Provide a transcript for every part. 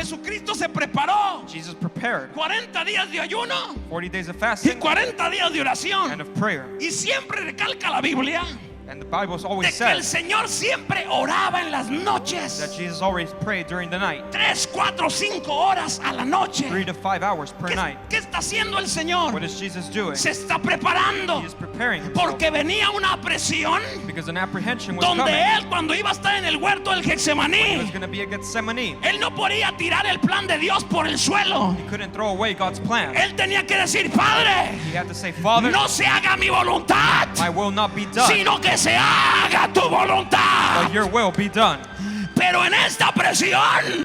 Jesucristo se preparó. Jesus prepared 40 días de ayuno 40 days of y fasting 40 días de and oración. of prayer. Y siempre recalca la Biblia And the Bible de always que el says Señor siempre oraba en las that noches. Jesus always prayed during the night, 3, 4, 5 horas a la noche. 3 to 5 hours per night. ¿Qué está haciendo el Señor? What is Jesus doing? Se está preparando He is preparing himself porque venía una presión because an apprehension was donde coming. él, cuando iba a estar en el huerto del He was Getsemaní, going to be at Gethsemane. él no podía tirar el plan de Dios por el suelo. He couldn't throw away God's plan. Él tenía que decir: Padre, He had to say, Father, no se haga mi voluntad, my will not be done, sino que se haga tu voluntad. but your will be done. Pero en esta presión,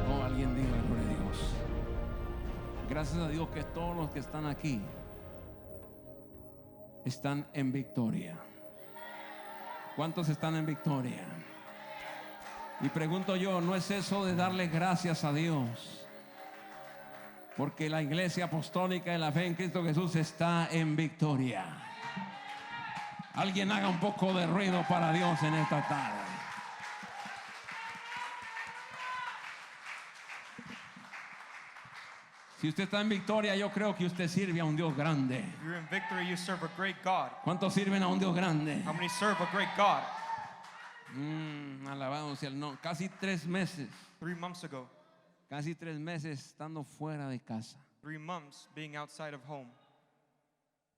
Oh, alguien diga gloria a Dios. Gracias a Dios que todos los que están aquí están en victoria. ¿Cuántos están en victoria? Y pregunto yo, ¿no es eso de darle gracias a Dios? Porque la iglesia apostólica de la fe en Cristo Jesús está en victoria. Alguien haga un poco de ruido para Dios en esta tarde. Si usted está en victoria, yo creo que usted sirve a un Dios grande. If you're in victory, you serve a great God. ¿Cuántos sirven a un Dios grande? How many serve a great God? Alabado sea el nombre. Casi 3 meses. 3 months ago, Casi 3 meses estando fuera de casa. 3 months being outside of home.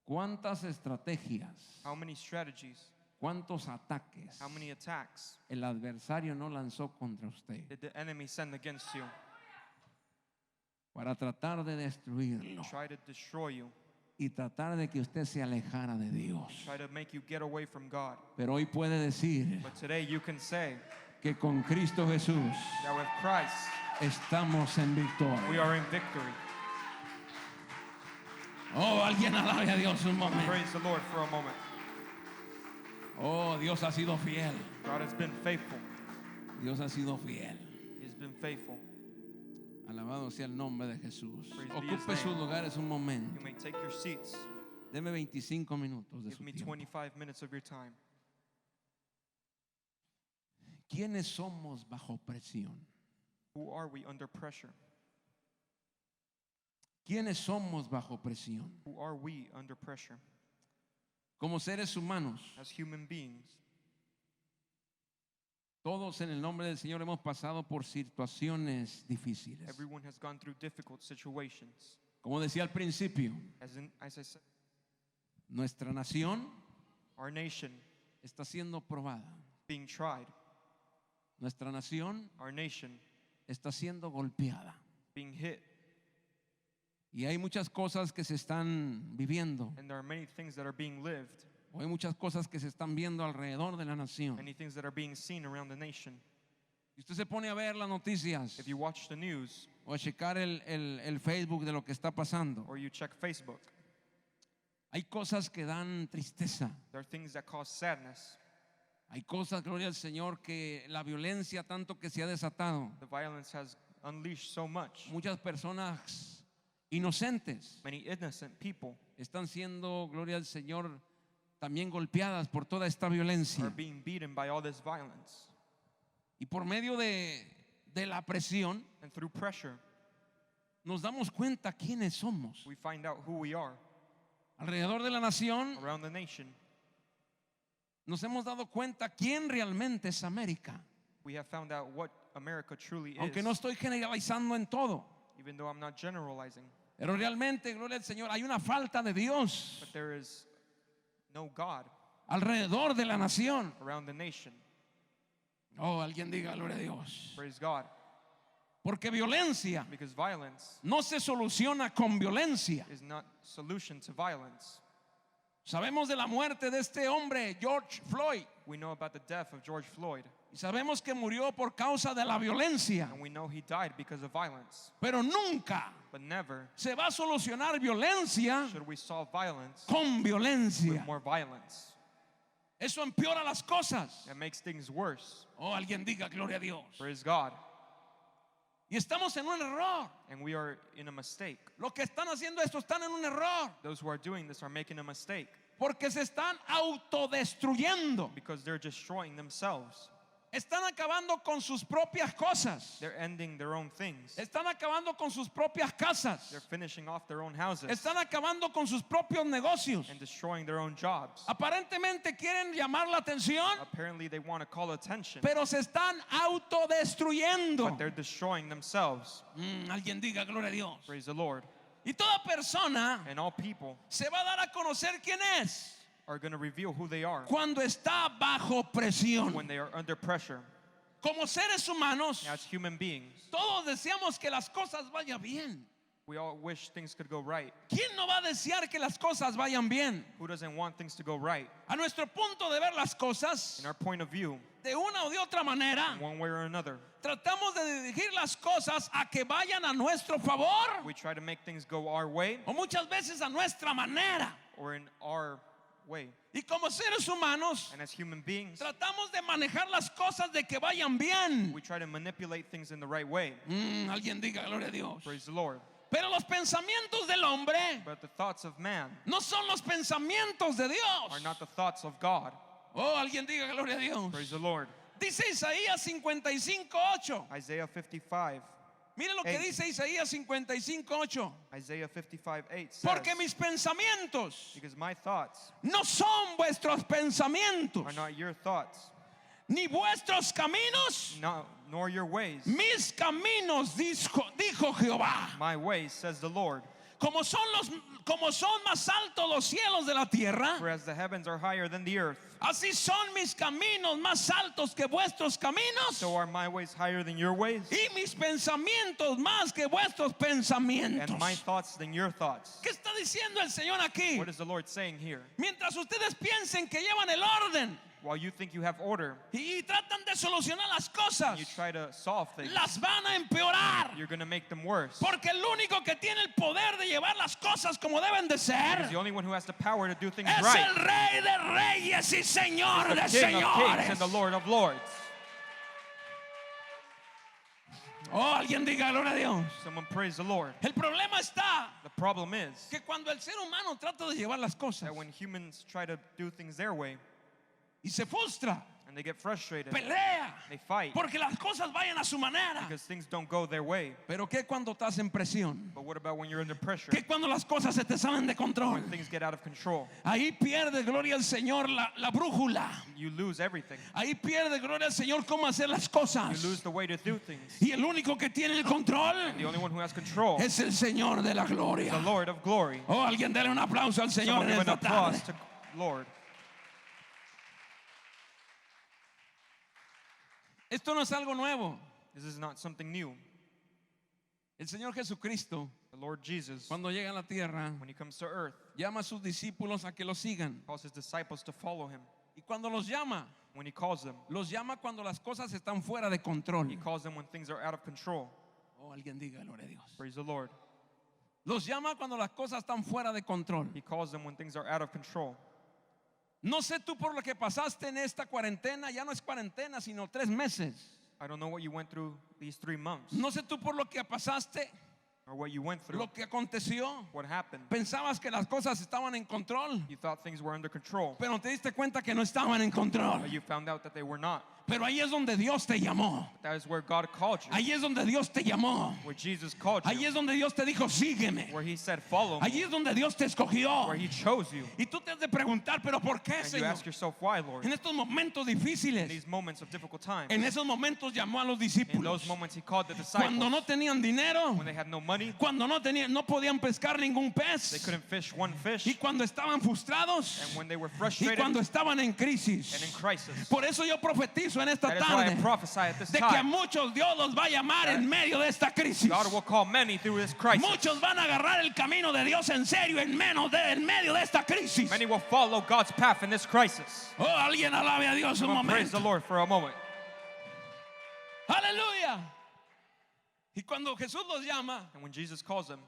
¿Cuántas estrategias? How many strategies? ¿Cuántos ataques How many attacks el adversario no lanzó contra usted did the enemy send against you? para tratar de destruirlo Try to destroy you. y tratar de que usted se alejara de Dios? Try to make you get away from God. Pero hoy puede decir But today you can say que con Cristo Jesús that with Christ estamos en we victoria. are in victory. Oh, alguien alabe a Dios un momento. Praise the Lord for a moment. Oh, Dios ha sido fiel. God has been faithful. Dios ha sido fiel. He's been faithful. Alabado sea el nombre de Jesús. Praise be his Ocupe sus name. lugares un momento. You may take your seats. Deme 25 minutos de Give su me tiempo. 25 minutes of your time. ¿Quiénes somos bajo presión? Who are we under pressure? ¿Quiénes somos bajo presión? Who are we under pressure? Como seres humanos, As human beings, todos en el nombre del Señor hemos pasado por situaciones difíciles. everyone has gone through difficult situations. Como decía al principio, As I said, nuestra nación our nation está siendo probada. being tried. Nuestra nación Our nation está siendo golpeada. being hit. Y hay muchas cosas que se están viviendo. And there are many things that are being lived. O hay muchas cosas que se están viendo alrededor de la nación. Many things that are being seen around the nation. Y usted se pone a ver las noticias If you watch the news o a checar el Facebook de lo que está pasando. or you check Facebook, Hay cosas que dan tristeza. there are things that cause sadness. Hay cosas, gloria al Señor, que la violencia tanto que se ha desatado. The violence has unleashed so much. Muchas personas inocentes Many innocent people están siendo, gloria al Señor, también golpeadas por toda esta are violencia. being beaten by all this violence. Y por medio de la presión And through pressure, nos damos cuenta quiénes somos. we find out who we are Alrededor de la nación around the nation. nos hemos dado cuenta quién realmente es América. We have found out what America truly Aunque is, no estoy generalizando en todo, even though I'm not generalizing. pero realmente, gloria al Señor, hay una falta de Dios But there is no God alrededor de la nación. around the nation. Oh, alguien diga gloria a Dios. Praise God. Porque violencia Because violence no se soluciona con violencia. is not solution to violence. Sabemos de la muerte de este hombre, George Floyd, We know about the death of George Floyd, y sabemos que murió por causa de la violencia. and we know he died because of violence. Pero nunca But never se va a solucionar violencia should we solve violence con violencia. with more violence. Eso empeora las cosas. That makes things worse. Oh, alguien diga gloria a Dios. Praise God. Y estamos en un error. And we are in a mistake. Los que están haciendo esto están en un error. Those who are doing this are making a mistake Porque se están autodestruyendo. because they're destroying themselves. Están acabando con sus propias cosas. They're ending their own things. Están acabando con sus propias casas. They're finishing off their own houses Están acabando con sus propios negocios. and destroying their own jobs. Aparentemente quieren llamar la atención, Apparently they want to call attention, pero se están autodestruyendo. but they're destroying themselves. Alguien diga gloria a Dios. Praise the Lord. Y toda persona And all people se va a dar a conocer quién es are going to reveal who they are cuando está bajo presión. when they are under pressure. Como seres humanos, As human beings, todos deseamos que las cosas vayan bien. we all wish things could go right. ¿Quién no va a desear que las cosas vayan bien? Who doesn't want things to go right? A nuestro punto de ver las cosas, In our point of view, de una o de otra manera, one way or another, tratamos de dirigir las cosas a que vayan a nuestro favor we try to make things go our way o muchas veces a nuestra manera. or in our way. Y como seres humanos, And as human beings, tratamos de manejar las cosas de que vayan bien. we try to manipulate things in the right way. Alguien diga gloria a Dios. Praise the Lord. Pero los pensamientos del hombre But the thoughts of man no son los pensamientos de are Dios. not the thoughts of God. Oh, alguien diga gloria a Dios. Praise the Lord. Dice Isaías 55:8. Isaiah 55. Mire lo que Eight. dice Isaías 55:8. Isaiah 55:8 says, Porque mis pensamientos because my thoughts no son vuestros pensamientos, are not your thoughts, ni vuestros caminos, nor your ways. mis caminos, dijo Jehová. My ways, says the Lord. Como son más altos los cielos de la tierra, For as the heavens are higher than the earth, así son mis caminos más altos que vuestros caminos, so are my ways higher than your ways, y mis pensamientos más que vuestros pensamientos. and my thoughts than your thoughts. ¿Qué está diciendo el Señor aquí? What is the Lord saying here? Mientras ustedes piensen que llevan el orden While you think you have order, y tratan de solucionar las you cosas, try to solve things, las van a empeorar. you're going to make them worse. Porque el único que tiene el poder de llevar las cosas como deben de ser Because the only one who has the power to do things es right el Rey de Reyes y Señor de is the King of Kings and the Señores. Lord of Lords. Oh, alguien diga gloria a Dios. Someone praise the Lord. El problema está The problem is que cuando el ser humano trata de llevar las cosas that when humans try to do things their way y se frustra, and they get frustrated, pelea, they fight porque las cosas vayan a su manera. because things don't go their way. Pero ¿qué cuando estás en presión? But what about when you're under pressure? ¿Qué cuando las cosas se te salen de control? When things get out of control, Ahí pierde gloria al Señor la brújula. you lose everything. Ahí pierde gloria al Señor cómo hacer las You cosas. lose the way to do things. Y el único que tiene el control The only one who has control es el Señor de la is the gloria. Lord of glory. Oh, alguien dele un aplauso al Señor Someone en give an esta applause tarde. to Lord. Esto no es algo nuevo. This is not something new. El Señor Jesucristo, The Lord Jesus, cuando llega a la tierra, when he comes to earth, llama a sus discípulos a que lo sigan. calls his disciples to follow him. Y cuando los llama When he calls them cuando las cosas están fuera de control. he calls them when things are out of control. Oh, alguien diga gloria a Dios. Praise the Lord. Los llama cuando las cosas están fuera de control. He calls them when things are out of control. No sé tú por lo que pasaste en esta cuarentena, ya no es cuarentena, sino 3 meses. I don't know what you went through these 3 months No sé tú por lo que pasaste, or what you went through, lo que aconteció. what happened. Pensabas que las cosas estaban en control, You thought things were under control, pero te diste cuenta que no estaban en control. but you found out that they were not. Pero ahí es donde Dios te llamó. That is where God called you, Ahí es donde Dios te llamó. where Jesus called Ahí you, es donde Dios te dijo, sígueme. where he said, follow me, Allí es donde Dios te escogió. where he chose you. Y tú te has de preguntar, pero ¿por qué, And you Señor? ask yourself, why, Lord? En estos momentos In difíciles, these moments of difficult times, en esos momentos llamó a los in discípulos. those moments he called the Cuando disciples, no tenían dinero, when they had no money, cuando no podían pescar ningún they pez, couldn't fish one fish, y cuando estaban frustrados, and when they were y frustrated cuando estaban en and in crisis. crisis. Por eso yo profetizo en esta That is why I tarde prophesy at this de que a time, muchos Dios los va a llamar en medio de esta crisis. God will call many through this crisis. Muchos van a agarrar el camino de Dios en serio en medio de esta crisis. Many will follow God's path in this crisis. Oh, alguien alabe a Dios un Come on, praise the momento. Lord for a moment. Aleluya. Y cuando Jesús los llama, And when Jesus calls them,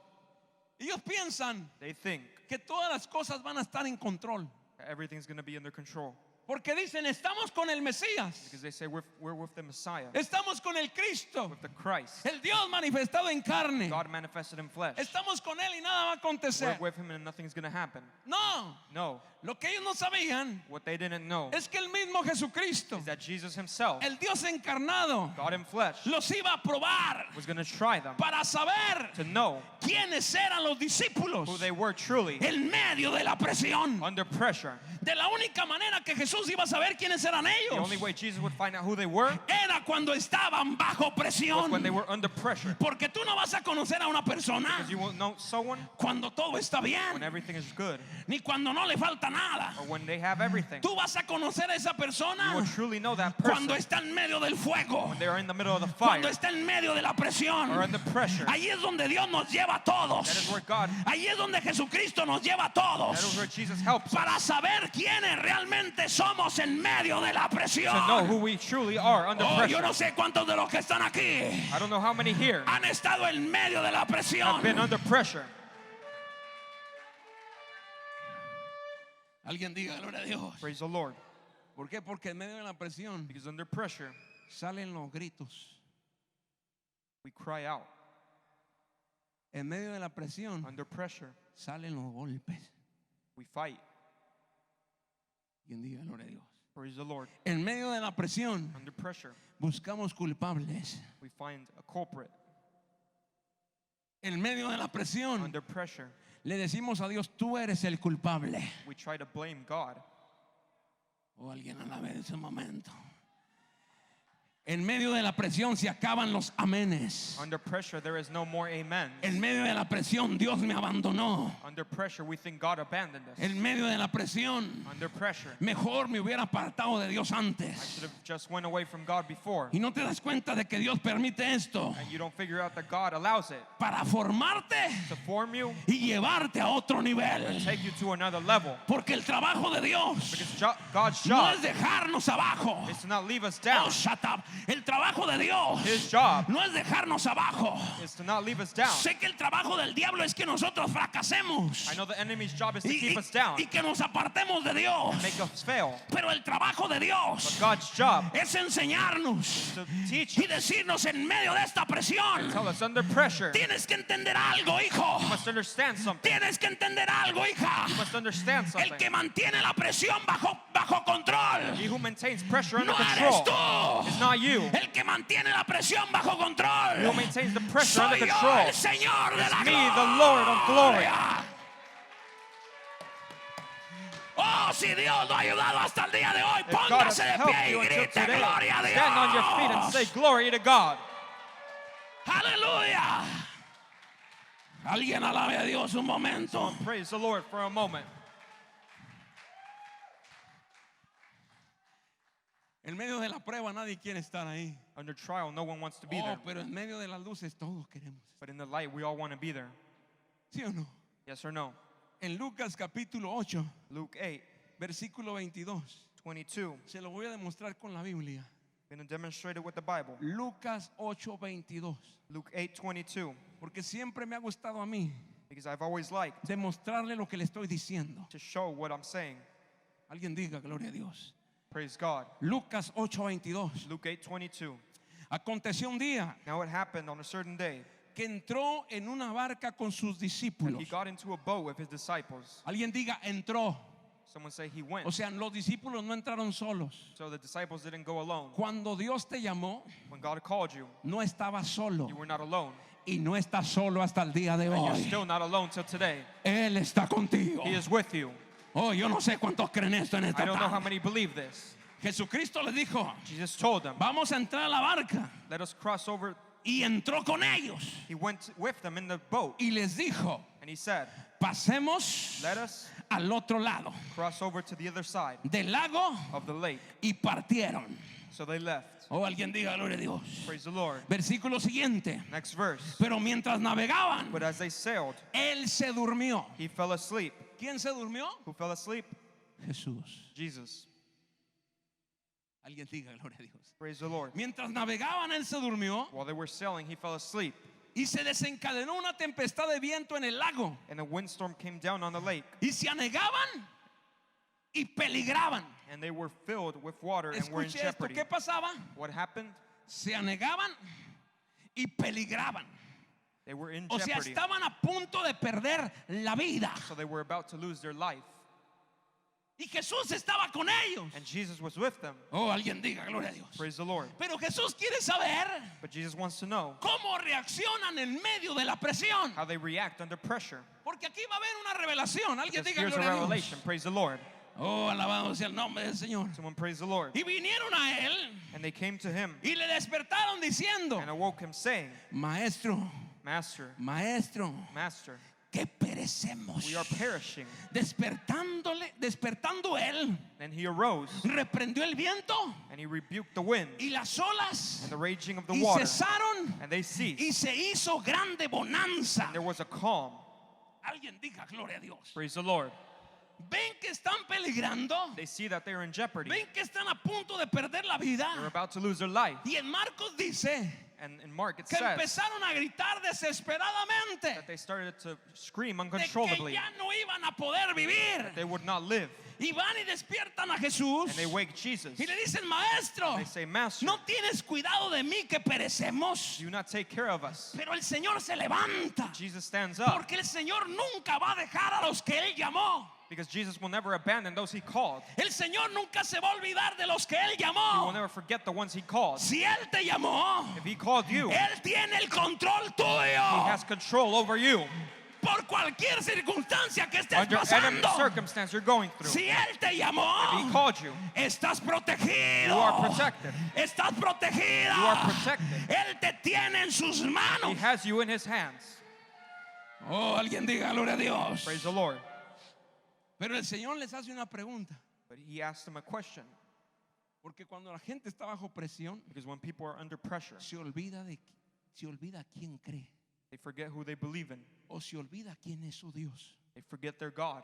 ellos piensan they think que todas las cosas van a estar en control. that everything's going to be under control. Porque dicen, estamos con el Mesías. Because they say we're with the Messiah, Estamos con el Cristo. with the Christ. El Dios manifestado en carne. God manifested in flesh. Estamos con Él y nada va a We're acontecer. with him and nothing's going to happen. No. No. Lo que ellos no sabían What they didn't know es que el mismo Jesucristo, is that Jesus himself, el Dios encarnado, God in flesh, los iba a probar was going to try them para saber to know quiénes eran los discípulos who they were truly en medio de la presión. under pressure. De la única manera que Jesús iba a saber quiénes eran The ellos only way Jesus would find out who they were era cuando estaban bajo was presión. when they were under pressure. Porque tú no vas a conocer a una persona Because you won't know someone cuando todo está when bien, everything is good ni cuando no le falta nada. or when they have everything. Tú vas a conocer a esa You persona will truly know that cuando person está en medio del fuego, when they are in the middle of the cuando fire está en medio de la presión. or under pressure. Ahí es donde Dios nos lleva a That is todos. where God, Ahí es donde Jesucristo nos lleva a that is todos where Jesus helps us para saber quiénes realmente somos en medio de la to know presión. who we truly are under Oh, yo pressure. no sé cuántos de los que están aquí I don't know how many here han estado en medio de la have presión. been under pressure. Alguien diga gloria a Dios. Praise the Lord. ¿Por qué? Porque en medio de la presión Because under pressure, salen los gritos. we cry out. En medio de la presión Under pressure, salen los golpes. we fight. Quien diga gloria a Dios. Praise the Lord. En medio de la presión Under pressure, buscamos culpables. we find a culprit. En medio de la presión Under pressure, le decimos a Dios, tú eres el culpable. we try to blame God. O alguien alabe en ese momento. En medio de la presión se acaban los amenes. Under pressure, there is no more amen. En medio de la presión Dios me abandonó. Under pressure, we think God abandoned us. En medio de la presión Under pressure, mejor me hubiera apartado de Dios I antes. should have just went away from God before. Y no te das cuenta de que Dios permite esto And you don't figure out that God allows it para formarte to form you, y llevarte a otro nivel. take you to another level. Porque el trabajo de Dios Because God's no job es dejarnos abajo. is to not leave us Oh, down. shut up. El trabajo de Dios His job no es dejarnos abajo. is to not leave us down. Sé que el trabajo del diablo es que nosotros fracasemos I know the enemy's job is to y, keep us down, y que nos apartemos de Dios. make us fail. Pero el trabajo de But Dios God's job es enseñarnos to teach y us, decirnos en medio de esta presión, tell us under pressure. tienes que entender algo, hijo. You must understand something. Tienes que entender algo, hija. You must understand El something. que mantiene la presión bajo control He who maintains pressure under no eres control tú. is not you. El que mantiene la presión bajo He who control maintains the pressure under soy yo, control el Señor de is la me, the Lord of glory. gloria. Oh, si Dios lo ha ayudado hasta el día de hoy, If God has póngase de helped pie you y until grite today, gloria a stand on your feet and say Dios. glory to God. Aleluya. Alguien alabe a Dios un momento. Praise the Lord for a moment. En medio de la prueba nadie quiere estar ahí. Under trial, no one wants to be Oh, there. pero en medio de las luces todos queremos. But in the light, we all want to be there. ¿Sí o no? Yes or no? En Lucas capítulo 8, Luke 8, versículo 22. 22. Se lo voy a demostrar con la Biblia. I'm going to demonstrate it with the Bible. Lucas 8, 22. Luke 8, 22. Porque siempre me ha gustado a mí Because I've always liked demostrarle lo que le estoy diciendo. to show what I'm saying. Alguien diga gloria a Dios. Praise God. Lucas 8, 22. Luke 8, 22. Aconteció un día Now it happened on a certain day. que entró en una barca con sus discípulos. He got into a boat with his disciples. Alguien diga entró. Someone say he went. O sea, los discípulos no entraron solos. So the disciples didn't go alone. Cuando Dios te llamó, When God called you, no estabas solo. you were not alone. Y no estás solo hasta el día de And you're hoy. still not alone till today. Él está contigo. He is with you. Oh, yo no sé cuántos creen esto en I esta don't know how tarde. many believe this. Jesucristo les dijo, Jesus told them, vamos a entrar a la barca. let us cross over. Y entró con ellos. He went with them in the boat. Y les dijo, And he said, pasemos let us al otro lado cross over to the other side del lago of the lake. y partieron. So they left. Oh, alguien diga gloria a Dios. Praise the Lord. Versículo siguiente. Next verse. Pero mientras navegaban, But as they sailed, él se durmió. he fell asleep. ¿Quién se durmió? Who fell asleep? Jesús. Jesus. Alguien diga gloria a Dios. Praise the Lord. Mientras navegaban, él se durmió While they were sailing, he fell asleep. y se desencadenó una tempestad de viento en el lago. And a windstorm came down on the lake. Y se anegaban y peligraban. And they were filled with water and were in Escuche esto, jeopardy. ¿qué pasaba? What happened? Se anegaban y peligraban. They were in O sea, jeopardy. estaban a punto de perder la vida. So they were about to lose their life. Y Jesús estaba con ellos. And Jesus was with them. Oh, alguien diga, gloria a Dios. Praise the Lord. Pero Jesús quiere saber But Jesus wants to know cómo reaccionan en medio de la presión. how they react under pressure. Porque aquí va a haber una revelación. Alguien Because diga, here's a gloria a Dios. revelation. Praise the Lord. Oh, alabado sea el nombre del Señor. Someone praise the Lord. Y vinieron a él And they came to him y le despertaron diciendo, and awoke him, saying, Maestro, Master, Maestro, Master, que perecemos. we are perishing. Despertando él, Then he arose reprendió el viento and he rebuked the wind y las olas and the raging of the y water. cesaron And they ceased. y se hizo grande bonanza. And there was a calm. Alguien diga, gloria a Dios. Praise the Lord. Ven que están peligrando. They see that they're in jeopardy. Ven que están a punto de perder la vida. They're about to lose their life. Y en Marcos dice And in Mark it que says empezaron a gritar desesperadamente that they started to scream de que uncontrollably. ya no iban a poder vivir. They would not live. Y van y despiertan a Jesús And they wake Jesus. y le dicen, Maestro, They say, Master, ¿no tienes cuidado de mí que perecemos? do you not take care of us? Pero el Señor se levanta Jesus stands up porque el Señor nunca va a dejar a los que Él llamó. because Jesus will never abandon those he called. El Señor nunca se va a olvidar de los que Él He will llamó. never forget the ones he called. Si Él te llamó, If he called you, he Él tiene el control tuyo. has control over you Por cualquier circunstancia que estés under any pasando. circumstance you're going through. Si Él te If he llamó, called you, estás protegido. you are protected. Estás protegida. You are protected. Él te tiene en sus He manos. has you in his hands. Oh, alguien diga gloria a Dios. Praise the Lord. Pero el Señor les hace una pregunta. But he asked him a question Porque cuando la gente está bajo presión, because when people are under pressure, se olvida quién cree. they forget who they believe in. O se olvida quién es su Dios. They forget their God.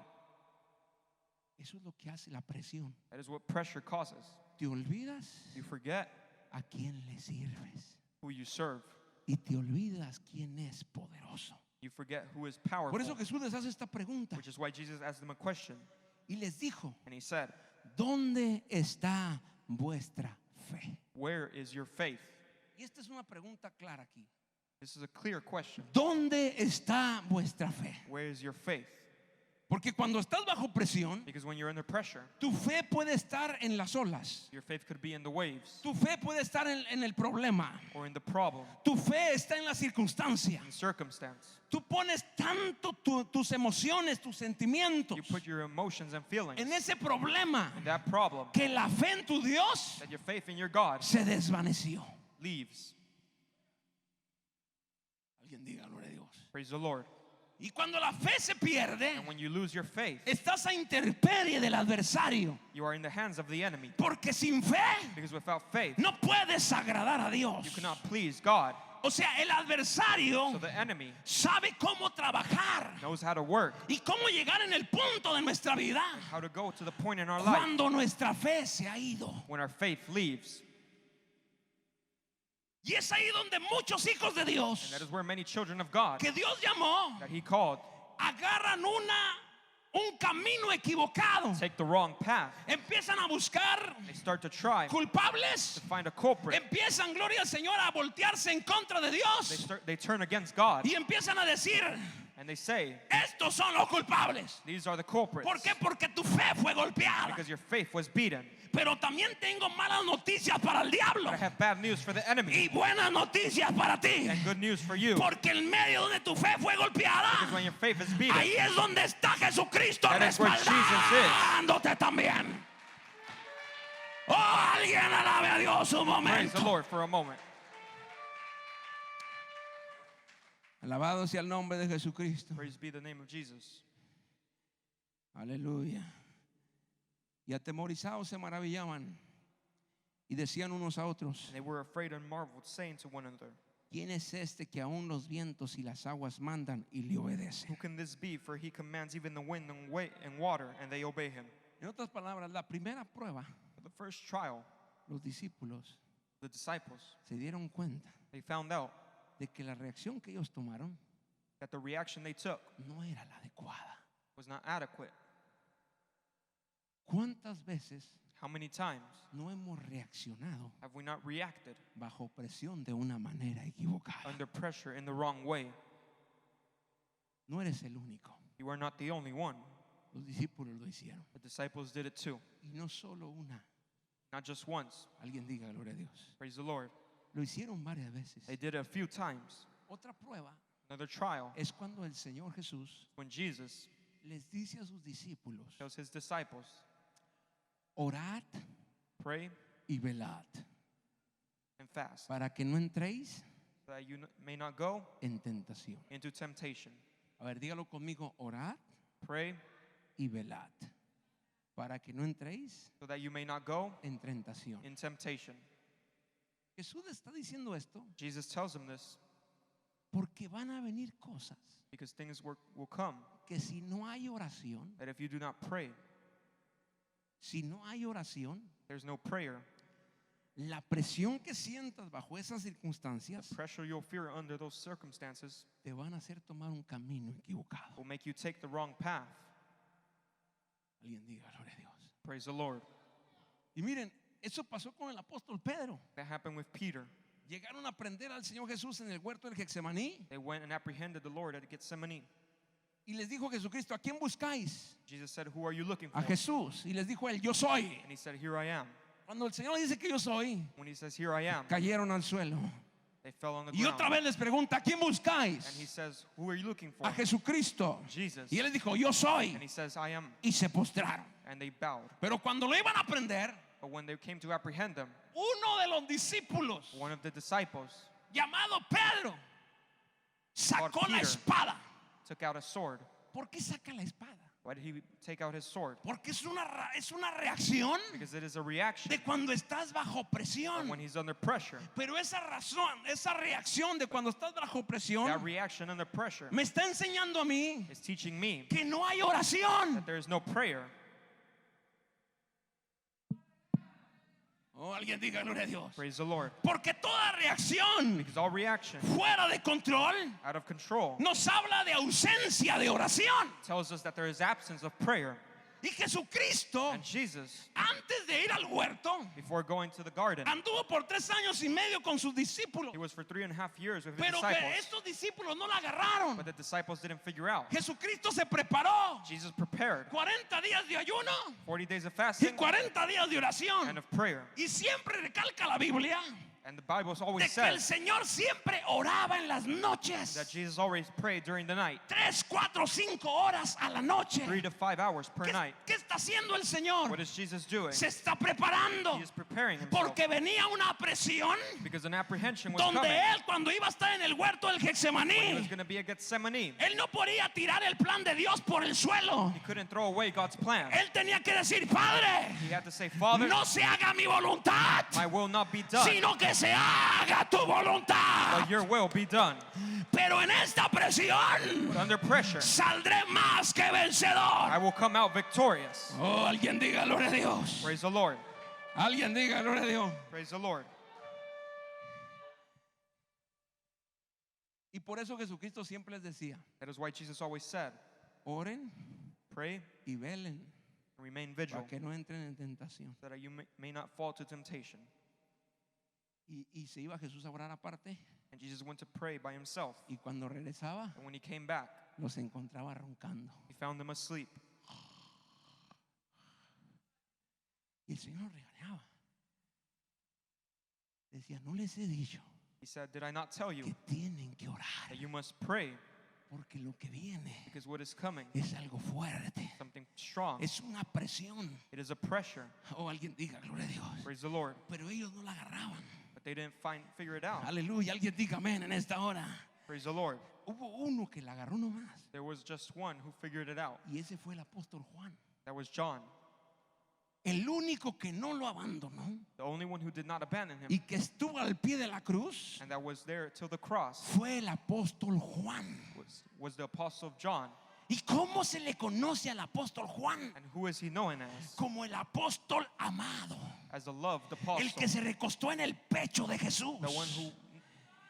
Eso es lo que hace la presión. That is what pressure causes. Te olvidas You forget a quién le sirves. who you serve. Y te olvidas quién es poderoso. You forget who is Por eso powerful. Jesús les hace esta pregunta. Which is why Jesus asked them a question. Y les dijo, And he said, ¿dónde está vuestra fe? where is your faith? Y esta es una pregunta clara aquí. This is a clear question. ¿Dónde está vuestra fe? Where is your faith? Porque cuando estás bajo presión, Because when you're under pressure, tu fe puede estar en las olas. your faith could be in the waves Tu fe puede estar en el problema. or in the problem, Tu fe está en la circunstancia. in circumstance. Tú pones tanto tus emociones, tus sentimientos You put your emotions and feelings en ese problema in that problem que la fe en tu Dios that your faith in your God se desvaneció. leaves. Alguien diga gloria a Dios. Praise the Lord. Y cuando la fe se pierde, And when you lose your faith, estás a intemperie del adversario. you are in the hands of the enemy. Porque sin fe Because without faith, no puedes agradar a Dios. you cannot please God. O sea, el adversario So the enemy sabe cómo trabajar knows how to work, y cómo llegar en el punto de nuestra vida how to go to the point in our life cuando nuestra fe se ha ido. when our faith leaves. Y es ahí donde muchos hijos de And Dios that is where many children of God que Dios llamó that he called agarran un camino equivocado. take the wrong path. Empiezan a buscar They start to try to culpables. find a culprit. Empiezan, gloria al Señor, a voltearse en contra de Dios. They turn against God Y empiezan a decir, and they say, estos son los culpables. these are the culprits ¿Por qué? Porque tu fe fue golpeada. because your faith was beaten. Pero también tengo malas noticias para el diablo But I have bad news for the enemy y buenas noticias para ti. and good news for you. Porque en medio donde tu fe fue Because golpeada, when your faith is beaten, ahí es donde está Jesucristo That is where Jesus is. respaldándote también. Oh, alguien alabe a Dios un praise the momento. Lord for a moment. Alabado sea el nombre de Jesucristo. Praise be the name of Jesus. Aleluya. Y atemorizados se maravillaban y decían unos a otros, And they were afraid and marveled, saying to one another, ¿quién es este que aún los vientos y las aguas mandan y le obedecen? who can this be? For he commands even the wind and water, and they obey him. En otras palabras, la primera prueba, But the first trial, los discípulos the disciples, se dieron cuenta they found out de que la reacción que ellos tomaron that the reaction they took no era la adecuada. was not adequate. ¿Cuántas veces How many times no hemos reaccionado have we not reacted bajo presión de una manera equivocada? under pressure in the wrong way? No eres el único. You are not the only one. Los discípulos lo hicieron. The disciples did it too. Y no solo una. Not just once. Alguien diga gloria a Dios. Praise the Lord. Lo hicieron varias veces. They did it a few times. Otra prueba Another trial, es cuando el Señor Jesús when Jesus les dice a sus discípulos, tells his disciples, orad pray y velad, and fast, para que no entréis so that you may not go en tentación. into temptation. A ver, dígalo conmigo, orad Pray y velad, para que no entréis so that you may not go en tentación. in temptation. Jesús está diciendo esto Jesus tells them this porque van a venir cosas because things will come que si no hay oración, that if you do not pray, si no hay oración, there's no prayer. la presión que sientas bajo esas circunstancias Pressure you'll fear under those circumstances te van a hacer tomar un camino equivocado. will make you take the wrong path. Alguien diga gloria a Dios. Praise the Lord. Y miren, eso pasó con el apóstol Pedro. That happened with Peter. Llegaron a prender al Señor Jesús en el huerto del Getsemaní They went and apprehended the Lord at Gethsemane. y les dijo Jesucristo, ¿a quién buscáis? Jesus said, who are you looking for? A Jesús. Y les dijo él, yo soy. And he said, here I am. Cuando el Señor dice que yo soy, When he says, here I am, cayeron al suelo. they fell on the Y otra ground. vez les pregunta, ¿a quién And he buscáis? says, who are you looking for? A Jesucristo. Jesus. Y él les dijo, yo soy. And he says, I am. Y se postraron. And they bowed. Pero cuando lo iban a prender, But when they came to apprehend them, uno de los discípulos, one of the disciples llamado Pedro, sacó la Peter. espada. took out a sword. ¿Por qué saca la espada? Why did he take out his sword? Porque es una reacción Because it is a reaction de cuando estás bajo presión. when he's under pressure. Pero esa razón, esa reacción de cuando estás bajo That presión, reaction under pressure me está enseñando a mí is teaching me que no hay oración. that there is no prayer. Oh, alguien diga gloria a Dios. Praise the Lord. Porque toda reacción Because all reaction fuera de control out of control nos habla de ausencia de oración. tells us that there is absence of prayer. Y Jesucristo, And Jesus, antes de ir al huerto, before going to the garden, anduvo por 3 años y medio con sus discípulos. he was for 3.5 years with his Pero que disciples. estos discípulos no la agarraron. But the disciples didn't figure out. Jesucristo se preparó. Jesus prepared 40 días de ayuno 40 days of y fasting 40 días de and oración. of prayer. Y siempre recalca la Biblia And the Bible de always que el says Señor siempre oraba en las that noches. Jesus always prayed during the night, 3, 4, 5 horas a la noche. 3 to 5 hours per ¿Qué, night. qué está haciendo el Señor? What is Jesus doing? Se está preparando He is preparing himself porque venía una presión because an apprehension was donde coming. él cuando iba a estar en el huerto del He was Getsemaní, going to be at Gethsemane. él no podía tirar el plan de Dios por el suelo. He couldn't throw away God's plan. Él tenía que decir, Padre, He had to say, Father, no se haga mi voluntad, my will not be done, sino que se haga tu voluntad. but your will be done. Pero en esta presión But under pressure, saldré más que vencedor. I will come out victorious. Oh, alguien diga gloria a Dios. Praise the Lord. Alguien diga gloria a Dios. Praise the Lord. Y por eso Jesucristo siempre les decía, That is why Jesus always said, oren pray y velen and remain para vigilant que no entren en tentación. so that you may not fall to temptation. Y se iba Jesús a orar aparte And Jesus went to pray by himself. y cuando regresaba And when he came back, los encontraba roncando. he found them asleep. Y el Señor regañaba. Decía, no les he dicho He said, did I not tell you que tienen que orar that you must pray? porque lo que viene Because what is coming, es algo fuerte. something strong. Es una presión. It is a pressure. O alguien diga, gloria a Dios. Praise the Lord. Pero ellos no la agarraban. But they didn't figure it out. Aleluya. Alguien diga amén en esta hora. Praise the Lord. Hubo uno que la agarró nomás. There was just one who figured it out. Y ese fue el apóstol Juan. That was John. El único que no lo abandonó The only one who did not abandon him y que estuvo al pie de la cruz and that was there till the cross fue el apóstol Juan. was the apostle John. ¿Y cómo se le conoce al apóstol Juan? And who is he known as? Como el apóstol amado. As the loved El apostle. que se recostó en el pecho de Jesús. The one who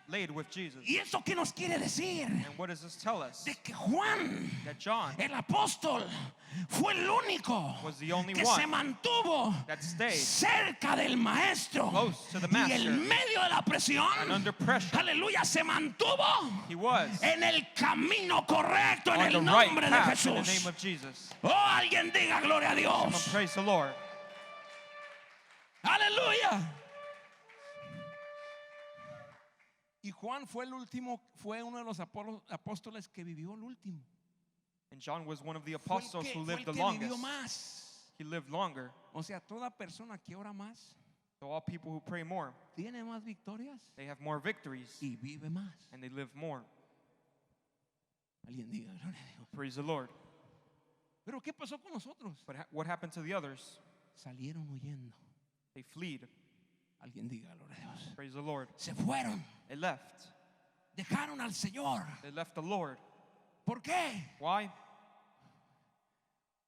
laid with Jesus. ¿Y eso qué nos quiere decir? And what does this tell us? De que Juan, That John el apóstol, fue el único was the only que one se mantuvo that stayed cerca del maestro close to the y master. en medio de la presión, And under pressure, aleluya, se mantuvo he was en el camino correcto en on the el right nombre de path in the name Jesús. of Jesus. Oh, alguien diga gloria a Someone Dios. praise the Lord. Aleluya. Y Juan fue el último, fue uno de los apóstoles que vivió el último. And John was one of the Fue el apostles que, who fue el lived the que vivió longest. más. He lived longer. O sea, toda persona que ora más So all people who pray more, tiene más victorias they have more victories y vive más. and they live more. Alguien diga gloria a Dios. Praise the Lord. Pero ¿qué pasó con nosotros? But what happened to the others? Salieron huyendo. They fled. Alguien diga gloria a Dios. Praise the Lord. Se fueron. They left. Dejaron al Señor. They left the Lord. ¿Por qué? Why?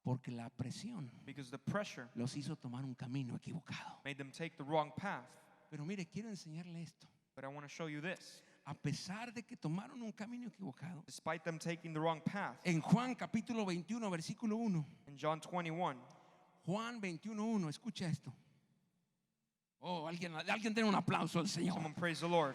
Porque la presión Because the pressure los hizo tomar un camino equivocado. made them take the wrong path. Pero mire, quiero enseñarle esto. But I want to show you this. A pesar de que tomaron un camino equivocado, Despite them taking the wrong path, en Juan capítulo 21, versículo 1, in John 21, Juan 21:1, escucha esto. Oh, alguien tiene un aplauso al Señor. someone praise the Lord.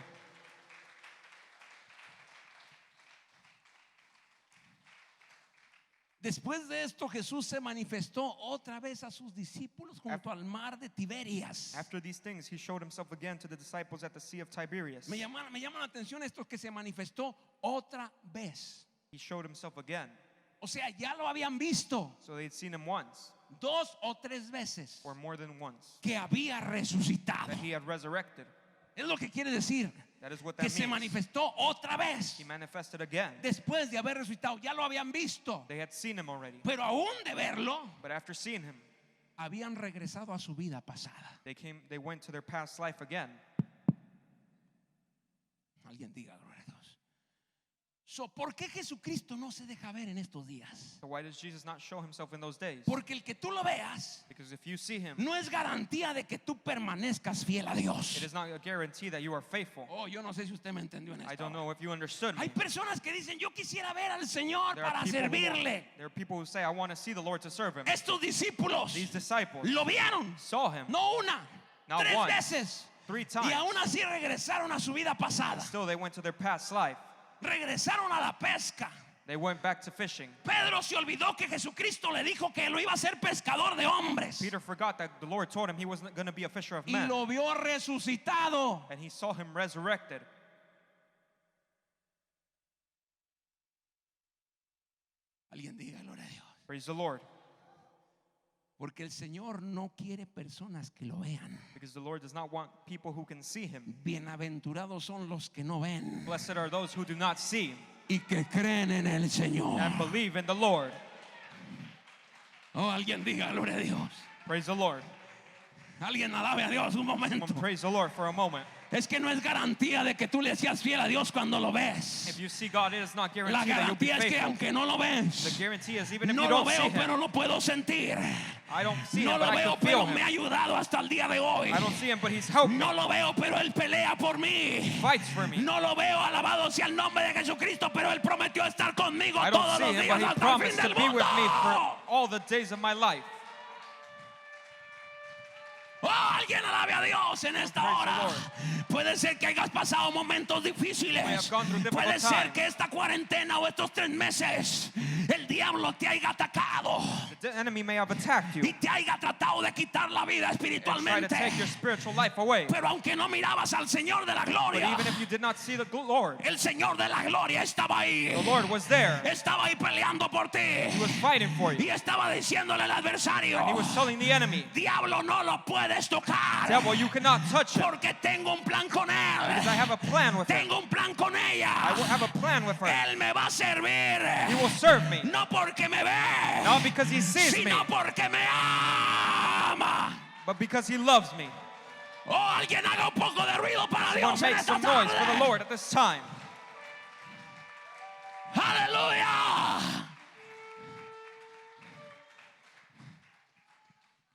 Después de esto, Jesús se manifestó otra vez a sus discípulos junto al mar de Tiberias. After these things, he showed himself again to the disciples at the Sea of Tiberias. Me llama la atención esto que se manifestó otra vez. He showed himself again. O sea, ya lo habían visto So they'd seen him once 2 o 3 veces or more than once. que había resucitado. That he had resurrected. Es lo que quiere decir, That is what que that se means. manifestó otra vez. He manifested again. Después de haber resucitado, ya lo habían visto. They had seen him already. Pero aún de verlo, But after seeing him, habían regresado a su vida pasada. they went to their past life again. Alguien diga gloria a Dios. So, ¿por qué Jesucristo no se deja ver en estos días? So why does Jesus not show himself in those days? Porque el que tú lo veas Because if you see him, no es garantía de que tú permanezcas fiel a Dios. it is not a guarantee that you are faithful. Oh, yo no sé si usted me entendió en I esto. don't know if you understood me. Hay personas que dicen, yo quisiera ver al Señor There are para people who servirle. there are people who say, I want to see the Lord to serve him. Estos discípulos These disciples lo vieron, saw him no una, Not 3 once, veces. 3 Y times. aún así regresaron a su vida pasada. Still, they went to their past life. Regresaron a la pesca. They went back to fishing. Pedro se olvidó que Jesucristo le dijo que lo iba a hacer pescador de hombres. Peter forgot that the Lord told him he wasn't going to be a fisher of Y men. lo vio resucitado. And he saw him resurrected. Alguien diga gloria a Dios. Praise the Lord. Porque el Señor no quiere personas que lo vean. Because the Lord does not want people who can see him. Bienaventurados son los que no ven Blessed are those who do not see y que creen en el Señor. and believe in the Lord. Oh, alguien diga gloria a Dios. Praise the Lord. Alguien alabe a Dios un momento. Someone praise the Lord for a moment. Es que no es garantía de que tú le seas fiel a Dios cuando lo ves. If you see God, it is not La guaranteed that you'll be garantía es que faithful. aunque no lo The ves, guarantee is even if no you lo don't see veo, him, pero lo puedo sentir. I don't see No him, lo but I veo, can feel pero me ha him. ayudado hasta el día de hoy. I don't see him, but he's helped me. No lo veo, pero Él pelea por mí. Fights for me. No lo veo, alabado sea el nombre de Jesucristo, pero Él prometió estar conmigo I don't todos see los him, días but he hasta el fin promised to del be with me for mundo. all the days of my life. Oh, alguien alabe a Dios en esta Praise the hora. Lord. Puede ser que hayas pasado momentos difíciles. have gone through difficult Puede ser times. que esta cuarentena o estos 3 meses el diablo te haya atacado The enemy may have attacked you y te haya tratado de quitar la vida and try to espiritualmente. take your spiritual life away. Pero aunque no mirabas al Señor de la But gloria, even if you did not see the Lord, el Señor de la gloria estaba ahí. the Lord was there. Estaba ahí peleando por ti. He was fighting for Y you. estaba diciéndole al adversario, And he was telling the enemy, diablo, no lo puedes tocar. devil, you cannot touch him. Porque tengo un plan con Because I él. have a plan with him. Tengo un plan con ella. I will have a plan with her. Él me va a servir. He will serve me. No porque me ve, Not because he sees me, sino porque me ama. but because he loves me. Oh, alguien haga un poco de ruido para Someone Dios en make esta some noise for the tarde. Lord at this time. Aleluya.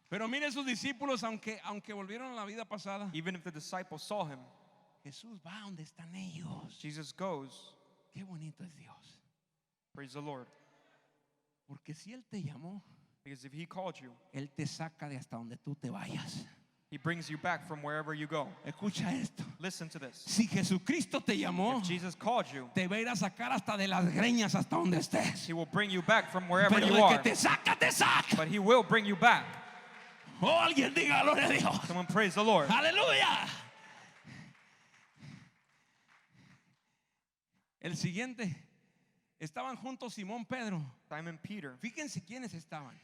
Pero mire sus discípulos, aunque volvieron a la vida pasada, Even if the disciples saw him, Jesús va donde están ellos. Jesus goes. Qué bonito es Dios. Praise the Lord. Porque si Él te llamó, Because if he called you, Él te saca de hasta donde tú te vayas. he brings you back from wherever you go. Escucha esto. Listen to this. Si Jesucristo te llamó, If Jesus called you, te va a ir a sacar hasta de las greñas hasta donde estés. he will bring you back from wherever Pero you el que are. te saca, te saca. But he will bring you back. Oh, alguien diga gloria a Dios. Someone praise the Lord. Aleluya. El siguiente. Estaban juntos Simón Pedro. Simon Peter. Fíjense quiénes estaban.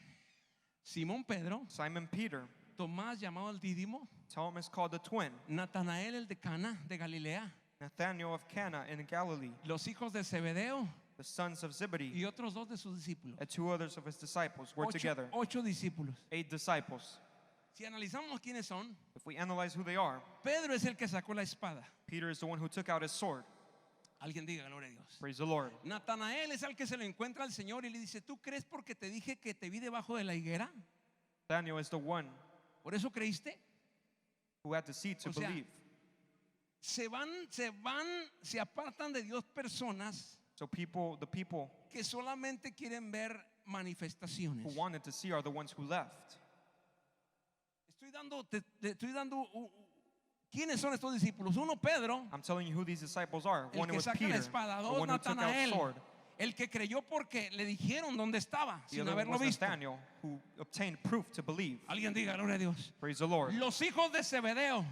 Simón Pedro, Simon Peter. Tomás llamado el Dídimo, Thomas called the twin. Natanael el de Cana de Galilea, Nathanael of Cana in Galilee. los hijos de Zebedeo The sons of Zebedee. y otros dos de sus discípulos. And two others of his disciples were together. Ocho discípulos. 8 disciples. Si analizamos quiénes son, If we analyze who they are, Pedro es el que sacó la espada. Peter is the one who took out his sword. Alguien diga gloria a Dios. Praise the Lord. Natanael es el que se lo encuentra al Señor y le dice, ¿tú crees porque te dije que te vi debajo de la higuera? Nathanael is the one ¿Por eso creíste? who had the seed to O sea, believe. Se apartan de Dios personas So the people que solamente quieren ver who manifestaciones. wanted to see are the ones who left. Te estoy dando ¿quiénes son estos discípulos? Uno, Pedro, I'm telling you who these disciples are. el One que was saca la Peter, espada. the Dos, one who took out Natanael, sword. el que creyó porque le dijeron dónde estaba The sin other haberlo was visto. Nathanael, who obtained proof to believe. Alguien diga gloria a Dios. Praise the Lord. Los hijos de Zebedeo.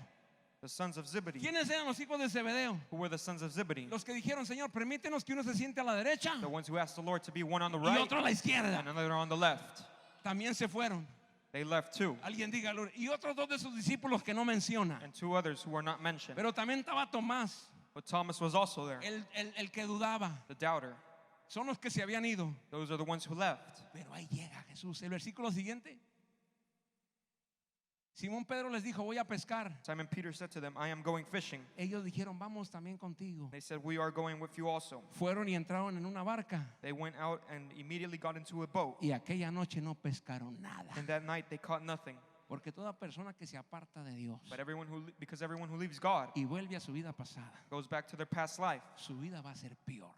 The sons of Zebedee. ¿Quiénes eran los hijos de Zebedeo? Who were the sons of Zebedee? Los que dijeron, Señor, permítenos que uno se siente a la derecha The ones who asked the Lord to be one on the y right otro a la izquierda. and another on the left. También se fueron. They left too. Alguien diga gloria. Y otros dos de sus discípulos que no menciona. And two others who are not mentioned. Pero también estaba Tomás, But Thomas was also there, el que dudaba. the doubter. Son los que se habían ido. Those are the ones who left. Pero ahí llega Jesús. El versículo siguiente. Simón Pedro les dijo, voy a pescar. Simon Peter said to them, I am going fishing. Ellos dijeron, vamos también contigo. They said, we are going with you also. Fueron y entraron en una barca. They went out and immediately got into a boat. Y aquella noche no pescaron nada. And that night they caught nothing. Porque toda persona que se aparta de Dios But because everyone who leaves God y vuelve a su vida pasada, goes back to their past life, su vida va a ser peor.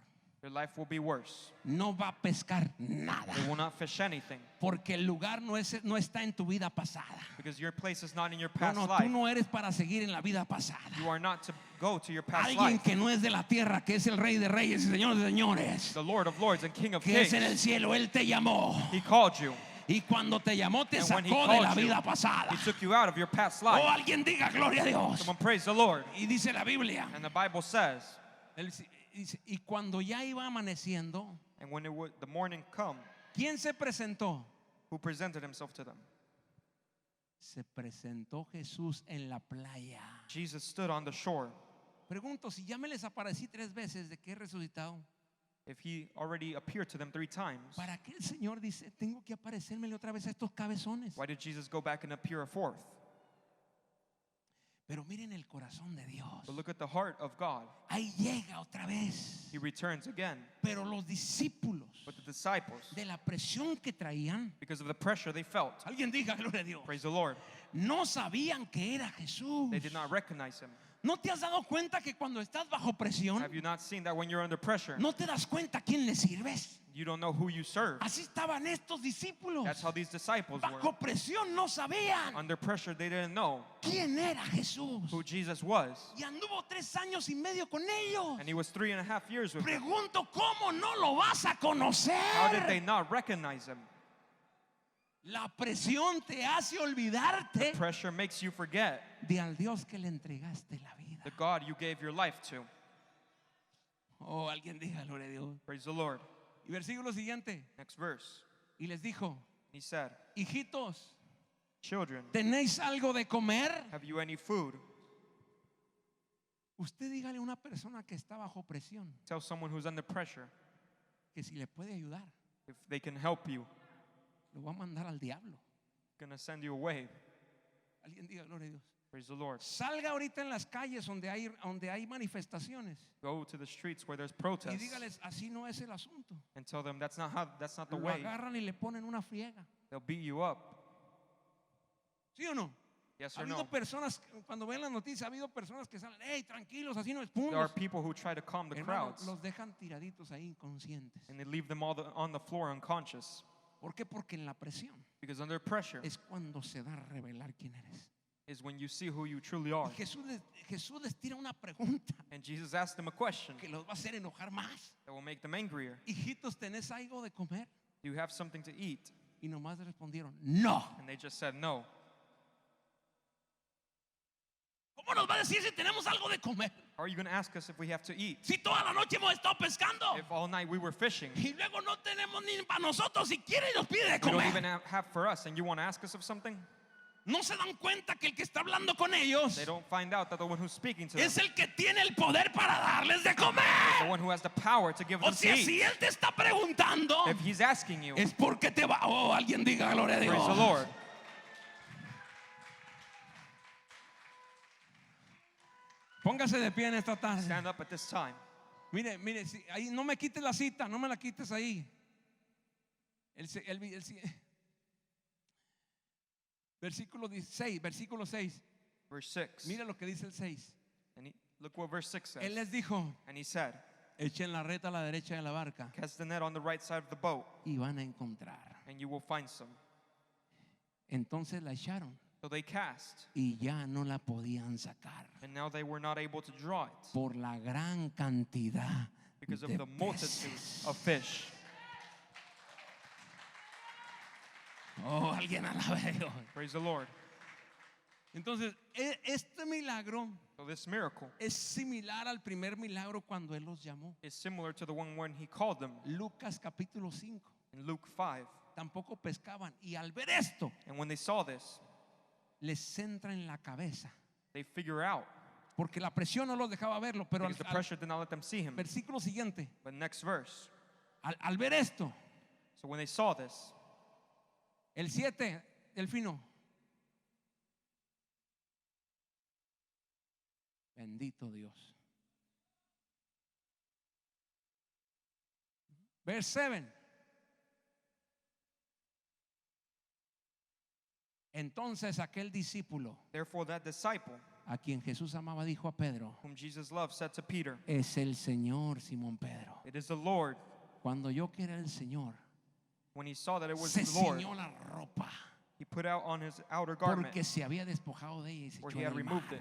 their life will be worse. No va a pescar nada. They will not fish anything Porque el lugar no está en tu vida pasada. because your place is not in your No, past no, tú life. no eres para seguir en la vida pasada. You are not to go to your past Alguien life. que no es de la tierra, que es el Rey de Reyes y Señor de Señores, The Lord of Lords and King of que es en el Kings, cielo, Él te llamó. He called you. Y cuando te llamó, te And when He sacó de la called you, vida pasada. He took you out of your past O life. alguien diga gloria a Dios. Someone praise the Lord. Y dice la Biblia. And the Bible says, Y cuando ya iba amaneciendo, and when the morning come, ¿quién se presentó? who presented Himself to them? Se presentó Jesús en la playa. Jesus stood on the shore. Pregunto, si ya me les aparecí 3 veces de que he resucitado, If He already appeared to them 3 times, ¿para qué el Señor dice, tengo que aparecérmele otra vez a estos cabezones? why did Jesus go back and appear a fourth? Pero miren el corazón de Dios. But look at the heart of God. Ahí llega otra vez. He returns again. Pero los discípulos, But the disciples, de la presión que traían, because of the pressure they felt, alguien diga gloria a Dios, praise the Lord, no sabían que era Jesús. they did not recognize Him. ¿No te has dado cuenta que cuando estás bajo presión, Have you not seen that when you're under pressure, no te das cuenta a quién le sirves? you don't know who you serve? Así estaban estos discípulos. That's how these disciples were. Bajo presión no sabían Under pressure, they didn't know quién era Jesús. who Jesus was. Y anduvo 3 años y medio con ellos. And He was 3.5 years with them. Pregunto, ¿cómo no lo vas a How did they conocer? not recognize Him? La presión te hace olvidarte Pressure makes you forget de al Dios que le entregaste la vida. the God you gave your life to. Oh, alguien diga gloria a Dios. Praise the Lord. Y versículo siguiente. Next verse. Y les dijo, He said, hijitos, children, ¿tenéis algo de comer? have you any food? Usted dígale a una persona que está bajo presión Tell someone who's under pressure que si le puede ayudar, if they can help you. lo va a mandar al diablo. Gonna send you away. Alguien diga gloria a Dios. Praise the Lord. Salga ahorita en las calles donde hay manifestaciones Go to the streets where there's y protests dígales, así no es el asunto. and tell them that's not the Lo way. agarran y le ponen una friega. They'll beat you up. ¿Sí o no? Yes Ha or habido no? personas, cuando ven las noticias, ha habido personas que salen, hey, tranquilos, así no es There are puntos. people who try to calm the Hermano, crowds, los dejan tiraditos ahí inconscientes. and they leave them all on the floor unconscious. ¿Por qué? Porque en la presión Because under pressure es cuando se da a revelar quién eres. is when you see who you truly are. Y Jesús les tira una pregunta And Jesus asked them a question que los va a hacer enojar más. that will make them angrier. Hijitos, ¿tenés algo de comer? Do you have something to eat? Y nomás respondieron, no. And they just said no. ¿Cómo nos va a decir si tenemos algo de comer? How are you going to ask us if we have to eat? Si toda la noche hemos estado pescando If all night we were fishing, y luego no tenemos ni para nosotros, si quiere nos pide de we don't even comer. have for us, and you want to ask us of something? No se dan cuenta que el que está hablando con ellos They don't find out that the one who's speaking to them es el que tiene el poder para darles de is the comer. one who has the power to give O them to sea, eat. si él te está preguntando, If he's asking you, es porque te va. Oh, alguien diga gloria a Dios. praise the Lord. Póngase de pie en esta tarde. Stand up at this time. Mire, ahí no me quites la cita, no me la quites ahí. Versículo 16, versículo 6. Verse 6. Mira lo que dice el 6. And look what verse 6 Él says. les dijo, And he said, echen la red a la derecha de la barca cast the net on the right side of the boat, y van a encontrar. and you will find some. Entonces la echaron So they cast, y ya no la podían sacar and now they were not able to draw it por la gran cantidad because of de the multitude peces. of fish. Oh, alguien alabe a Dios. Praise the Lord. Entonces, este milagro So this miracle es similar al primer milagro cuando Él los llamó. is similar to the one when he called them Lucas capítulo 5. in Luke 5. Tampoco pescaban. Y al ver esto, And when they saw this, les entra en la cabeza. they figure out, Porque la presión no los dejaba verlo. Pero because the pressure did not let them see him. versículo siguiente, But next verse, al ver esto, so when they saw this, el 7, Delfino. Bendito Dios. Verse 7. Entonces aquel discípulo therefore that disciple a quien Jesús amaba dijo a Pedro, whom Jesus loved said to Peter, es el Señor, Simón Pedro. it is the Lord. Cuando yo que era el Señor, When he saw that it was se the Lord, ciñó la ropa he put out on his outer garment porque se había despojado de ella y se where echó he en had el removed mar. it,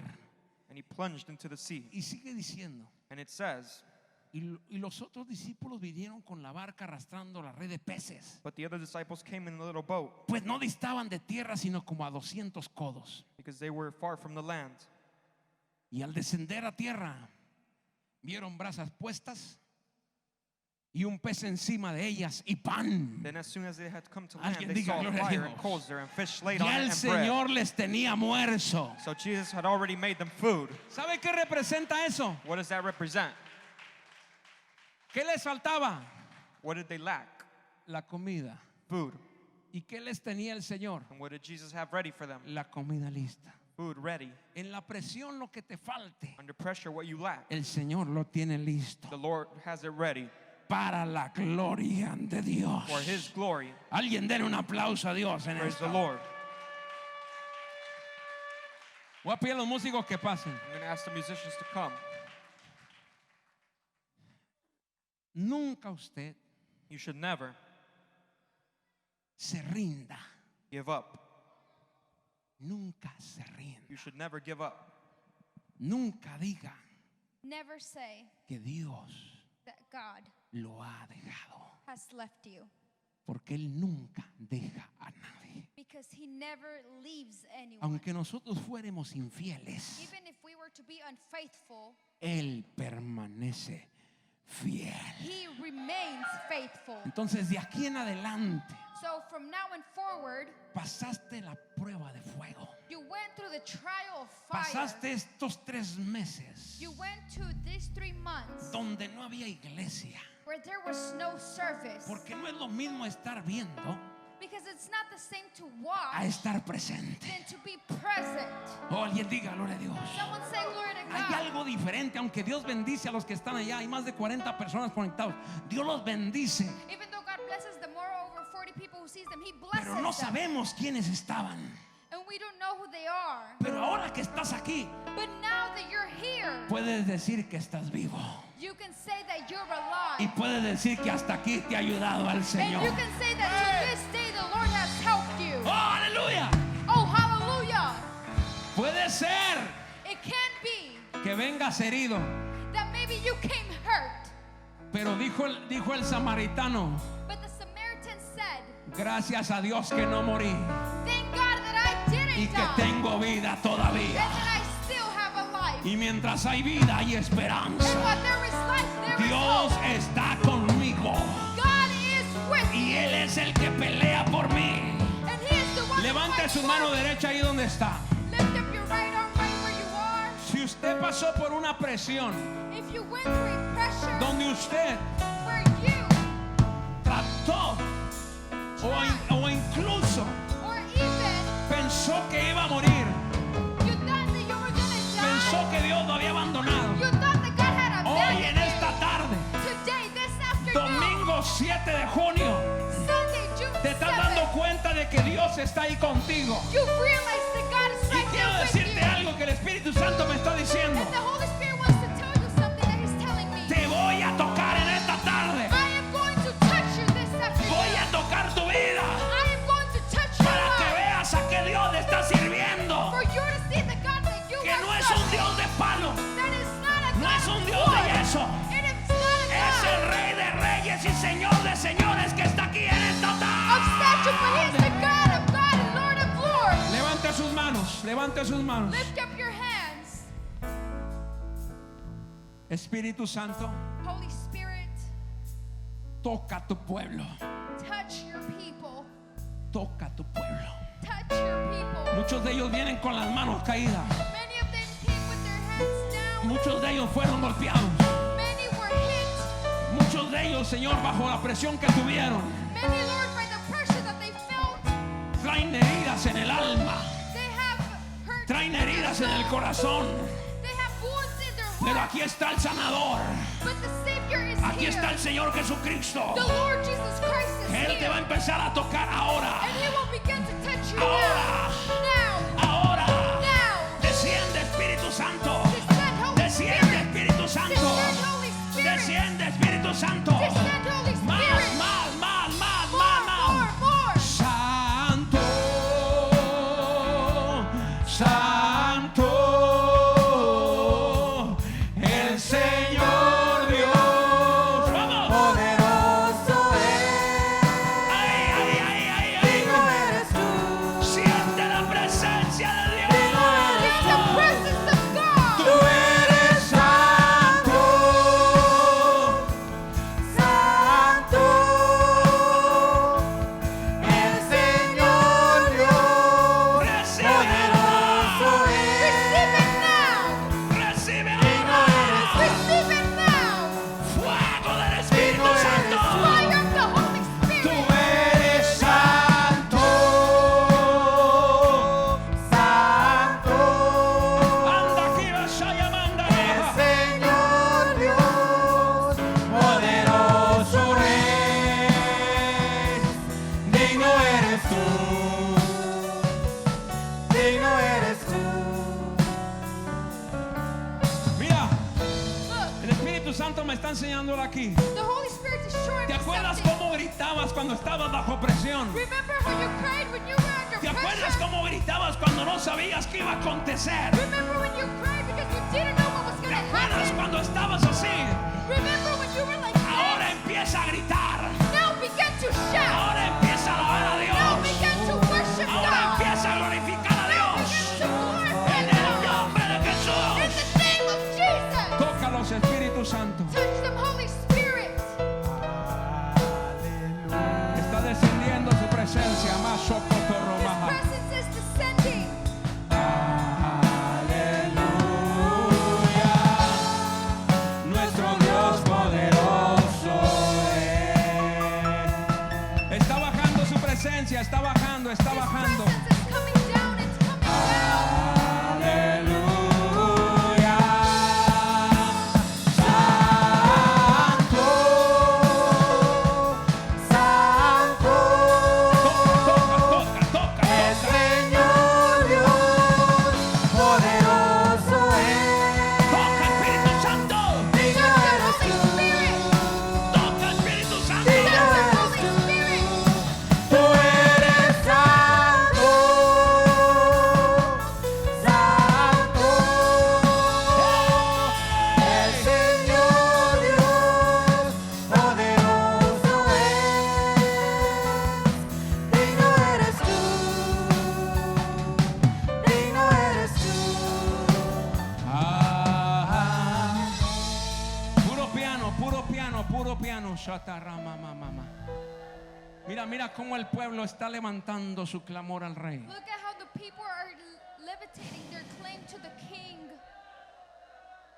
and he plunged into the sea. Y sigue diciendo, And it says, y los otros discípulos vinieron con la barca arrastrando la red de peces, but the other disciples came in the little boat pues no distaban de tierra sino como a 200 codos. because they were far from the land. Y al descender a tierra, vieron brasas puestas y un pez encima de ellas y pan. Then as soon as they had come to land, Alguien they diga, saw "Gloria a fire Dios." and coals there and fish laid Ya on el it and bread. Señor les tenía muerto. So Jesus had already made them food. ¿Sabe qué representa eso? What does that represent? ¿Qué les faltaba? What did they lack? La comida. Food. ¿Y qué les tenía el Señor? And what did Jesus have ready for them? La comida lista. Food ready. En la presión lo que te falte, Under pressure, what you lack, el Señor lo tiene listo the Lord has it ready para la gloria de Dios. for His glory. Alguien denle un aplauso a Dios en Praise the esto. Lord. Voy a pedir a los músicos que pasen. I'm going to ask the musicians to come. Nunca usted You should never se rinda. give up. Nunca se rinda. You should never give up. Nunca diga Never say que Dios that God lo ha dejado. has left you, Porque Él nunca deja a nadie. because He never leaves anyone. Aunque nosotros fuéramos infieles, Even if we were to be unfaithful, Él permanece fiel. He remains faithful. Entonces de aquí en adelante So from now and forward, pasaste la prueba de fuego. you went through the trial of fire. Pasaste estos 3 meses You went to these 3 months donde no había iglesia. where there was no service. Porque no es lo mismo estar viendo Because it's not the same to a watch estar presente. than to be present. O alguien diga gloria a Dios. Someone say glory to Hay God. algo diferente, aunque Dios bendice a los que están allá. Hay más de 40 personas conectados. Dios los bendice, Even though God blesses them, more over 40 people who sees them, He blesses pero no them. sabemos quiénes estaban. And when we don't know who they are. Pero ahora que estás aquí, But now that you're here, puedes decir que estás vivo. you can say that you're Y alive. puedes decir que hasta aquí te ha ayudado el And Señor. you can say that to this day the Lord has helped you. ¡Oh, aleluya! Oh, hallelujah. Puede ser It can be que vengas herido, that maybe you came hurt. pero dijo el samaritano, But the Samaritan said, gracias a Dios que no morí thank God that I y didn't que die. tengo vida And todavía. that I still have a life. Y mientras hay vida hay And esperanza. while there is life, there is Dios hope. está conmigo God is with y you. Él es el que pelea por mí. And He is the one that Levante fights su for mano you. derecha ahí donde está. Lift up your right arm right where you are. Si usted pasó por una presión If you went through a pressure donde usted where you trató o incluso or even pensó que iba a morir, you thought that you were gonna pensó die, que Dios lo había abandonado, you thought that God had hoy en abandoned esta tarde, you. Today, this afternoon, domingo 7 de junio, Sunday, June te estás 7th, dando cuenta de que Dios está ahí contigo. you realize that God is Y right quiero there with decirte you. algo que el Espíritu Santo me está diciendo. And the Holy Spirit wants to tell you something that He's telling me. Te voy a tocar en esta tarde. I am going to touch you this afternoon. Voy a tocar tu vida I am going to touch your para que life. veas a qué Dios le está sirviendo. For you to see the God that you Que are no es un serving. Dios de palo, That is not a no God es un of Dios de wood. yeso. It is not a Es God el Rey de Reyes y Señor de Señores que está aquí en esta of statue, but He is the tarde. God of God and Lord of Lords. Levante sus manos, levante sus manos. Lift up your hands. Espíritu Santo, Holy Spirit, toca tu pueblo, touch your people. toca tu pueblo. Touch your people. Muchos de ellos vienen con las manos caídas. Many of them came with their heads down. Muchos de ellos fueron golpeados. Many were hit. Muchos de ellos, Señor, bajo la presión que tuvieron, Many, Lord, by the pressure that they felt, traen heridas en el alma, they have hurt. traen heridas en el corazón. They have wounds in their Pero heart. aquí está el sanador. But the Savior is Aquí here. está el Señor Jesucristo. The Lord Jesus Christ is Él te va a here. empezar a tocar ahora. And He will begin to touch you Ahora. now. Ahora. Now. Desciende Espíritu Santo. Descend, Holy Desciende Spirit. Espíritu Santo. Descend, Holy Spirit. Desciende Espíritu Santo. Descend, Holy Más, Spirit. más, más, más, More, más, más. more. Santo, Santo, el Señor Dios. Vamos. Poderoso Ay, ay, ay, ay, ay. digno eres tú. Siente la presencia de Dios. Feel the presence of God. Tú eres santo, santo, el Señor Dios. Poderoso Receive it now. Recibe digno eres ahora. Receive it now. Fuego del Espíritu Digno eres Santo. Fire of the Holy Tú Spirit. eres santo. santo, Anda aquí, Basaya, manda. el Señor Dios. Poderoso Rey, digno eres tú, digno eres tú. Mira, Look, el Espíritu Santo me está enseñándolo aquí. the Holy Spirit is showing ¿Te me acuerdas something. cómo gritabas cuando estabas bajo presión? Remember how you cried when you were under ¿Te acuerdas pressure? cómo gritabas cuando no sabías qué iba a acontecer? Remember when you cried because you didn't know what was ¿Te going to acuerdas happen? cuando estabas así? Remember when you were like Ahora this? empieza a gritar. Now begin to shout. Ahora empieza a alabar a Now Dios. begin to worship Ahora God. empieza a glorificar a Dios. Begin to glorify En el God. nombre de In Jesús. the name of Jesus. Tócalos, Espíritu Santo. Touch them, Holy Spirit. Está descendiendo su presencia. Más His socotorro, más. presence is descending. Nuestro Dios poderoso es. Está bajando su presencia, está bajando, está His bajando. presence is coming down. It's coming down. Aleluya, santo, santo, Toca, toca, toca, el toca. Señor Sharamamamama. Mira cómo el pueblo está levantando su clamor al rey. Look at how the people are levitating their claim to the king.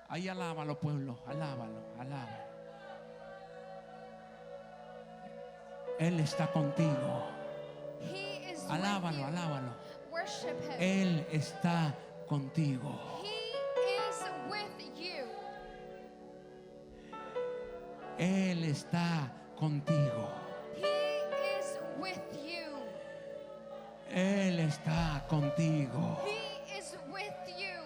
Ahí alábalo, pueblo, alábalo. Él está contigo. He is Alábalo, with you. alábalo. Worship him. Él está contigo. He is with you. Él está contigo. He is with you. Él está contigo. He is with you.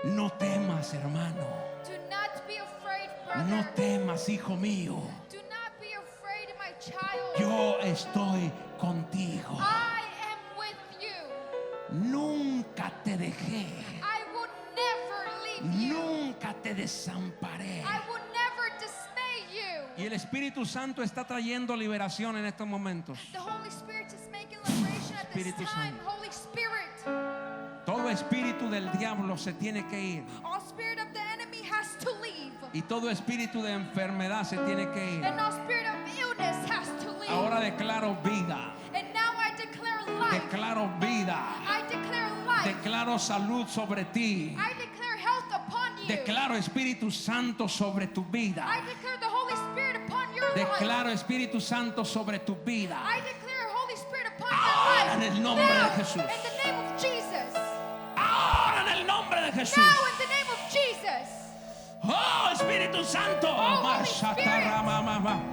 No temas, hermano. Do not be afraid, brother. No temas, hijo mío. Do not be afraid, my child. Yo estoy contigo. I am with you. Nunca te dejé. I will never leave you. Nunca te desamparé. I will never dismay you. Y el Espíritu Santo está trayendo liberación en estos momentos. The Holy Spirit is making liberation at this Espíritu time. Santo. Holy Spirit. Todo espíritu del diablo se tiene que ir. All spirit of the enemy has to leave. Y todo espíritu de enfermedad se tiene que ir. And all spirit of illness has to leave. Ahora declaro vida. And now I declare life. Declaro vida. I declare life. Declaro salud sobre ti. I declare health upon you. Declaro Espíritu Santo sobre tu vida. I declare the Holy Spirit upon your Declaro life. Espíritu Santo sobre tu vida. I declare Holy Spirit upon Ahora your en life. el nombre de Now, Jesús. in the name of Jesus. Ahora en el nombre de Jesús. Now in the name of Jesus. Oh, Espíritu Santo. Oh, Holy Spirit.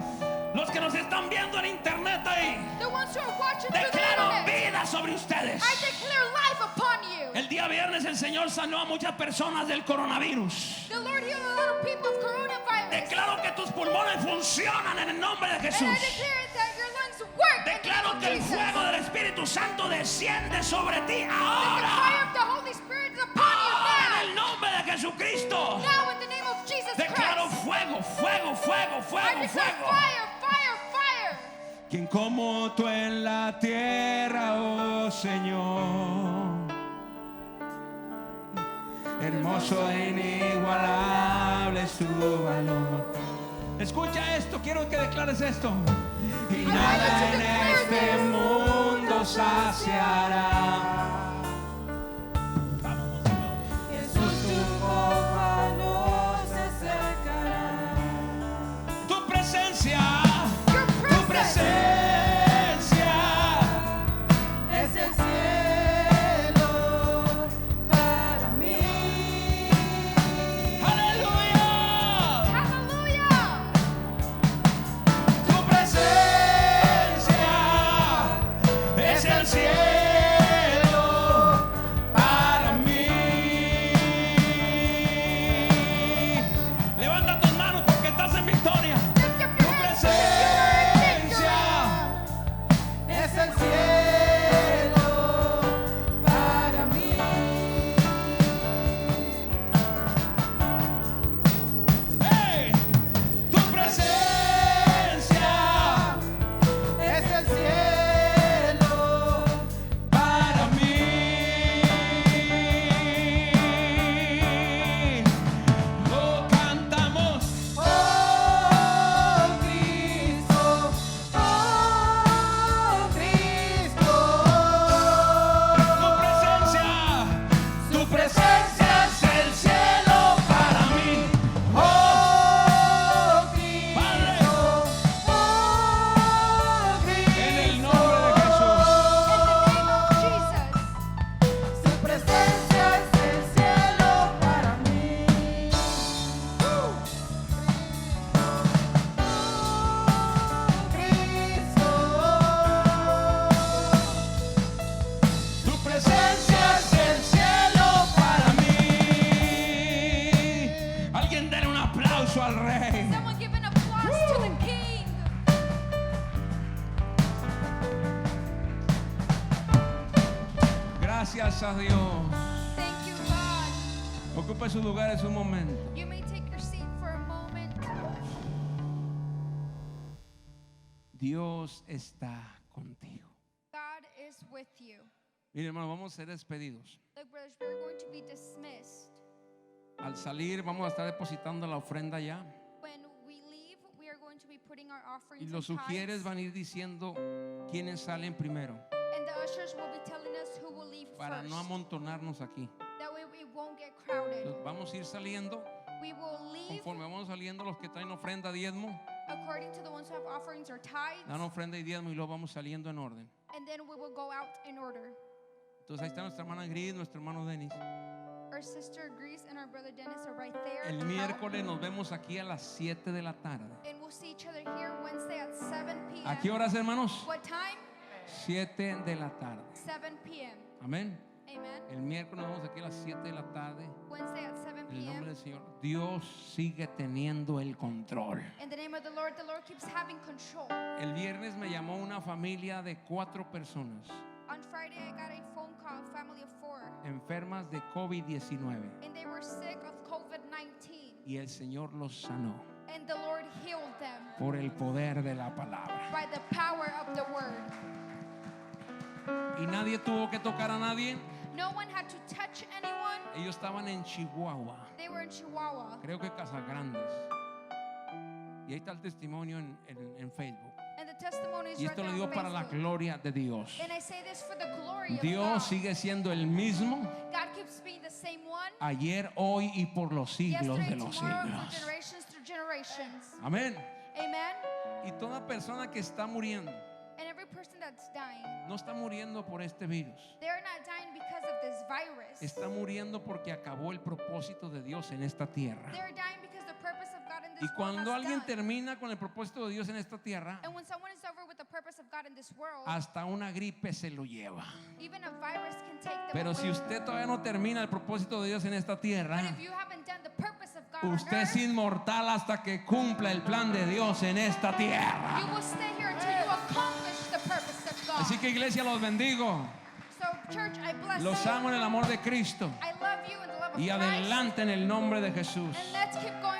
Los que nos están viendo en internet ahí, The ones who are watching through the declaro internet. vida sobre ustedes. I declare life upon you. El día viernes el Señor sanó a muchas personas del coronavirus. The Lord healed a lot of people of coronavirus. Declaro que tus pulmones funcionan en el nombre de And Jesús. I declare that your lungs work. Declaro in the que el name of Jesus. fuego del Espíritu Santo desciende sobre ti The fire ahora. of the Holy Spirit is upon Ahora en you el nombre de Jesucristo. now. Now in the name of Jesus Declaro Christ. fuego, fuego, fuego, I fuego, declare fuego. fire, fire, fire. ¿Quién como tú en la tierra, oh Señor? Hermoso e inigualable es tu valor. Escucha esto, quiero que declares esto. Y nada en este mundo saciará. Jesús, tu boca no se secará. Tu presencia, Your tu presence. presencia. Es el cielo para mí. Aleluya. Hallelujah. Tu presencia es el cielo para mí. Levanta tus manos porque estás en victoria. Lift up Tu your hands because you are in presencia victory. Es el cielo para mí. hey, tu presencia Es el cielo para mí. Lo cantamos. Oh Cristo, oh Cristo. Tu presencia es el cielo para mí. Oh Padre, Cristo, oh Cristo. en el nombre de Jesús. In the name of Jesus. Su presencia es el cielo para mí. Tu presencia es el cielo para mí. Alguien denle un aplauso al Rey. Someone give an applause to the King. Gracias a Dios. Thank you, God. Ocupe su lugar en un momento. You may take your seat for a moment. Dios está contigo. God is with you. Mire, hermano, vamos a ser despedidos. Look, brothers, we're going to be dismissed. Al salir, vamos a estar depositando la ofrenda ya. When we leave, we are going to be putting our Y offerings los and sugieres tithes. van a ir diciendo quiénes salen primero And the ushers will be telling us who will leave para first. no amontonarnos aquí. That way we won't get crowded. Entonces, vamos a ir saliendo. We will leave Conforme vamos saliendo, los que traen ofrenda, diezmo, according to the ones who have offerings or tithes. dan ofrenda y diezmo y luego vamos saliendo en orden. And then we will go out in order. Entonces ahí está nuestra hermana Gris, nuestro hermano Denis. Our sister Grease and our brother Dennis are right there. El to help. miércoles nos vemos aquí a las 7 de la tarde. And we'll see each other here Wednesday at 7 p.m. ¿A qué horas, hermanos? What time? 7 de la tarde. 7 p.m. Amén. Amen. El miércoles nos vemos aquí a las 7 de la tarde. Wednesday at 7 En el nombre p.m. del Señor. Dios sigue teniendo el control. In the name of the Lord keeps having control. El viernes me llamó una familia de 4 personas On Friday, I got a phone call, a family of 4, enfermas de COVID-19 and they were sick of COVID-19. y el Señor los sanó And the Lord healed them por el poder de la palabra. by the power of the word. Y nadie tuvo que tocar a nadie. No one had to touch anyone. Ellos estaban en Chihuahua, They were in Chihuahua. creo que Casagrandes. Y ahí está el testimonio en Facebook. And the testimony is Y right esto there lo on digo para la Facebook. gloria de Dios. And I say this for the glory of Dios God. sigue siendo el mismo God keeps being the same one. ayer, hoy y por los siglos Yesterday, de los tomorrow, for siglos. generations through generations. Amén. Amen. Y toda persona que está muriendo And every person that's dying, no está muriendo por este virus. they're not dying because of this virus. Está muriendo porque acabó el propósito de Dios en esta tierra. They're dying because the purpose of God in this Y world cuando has alguien done. termina con el propósito de Dios en esta tierra, And when someone is over with the purpose of God in this world, hasta una gripe se lo lleva. even a virus can take them Pero si away. usted todavía no termina el propósito de Dios en esta tierra, But if you haven't done the purpose of God on usted earth, es inmortal hasta que cumpla el plan de Dios en esta tierra. you will stay here until you accomplish the purpose of God. Así que iglesia, los bendigo. So church, I bless Los you. amo en el amor de Cristo. I love you in the love of Y Christ. adelante en el nombre de Jesús. And let's keep going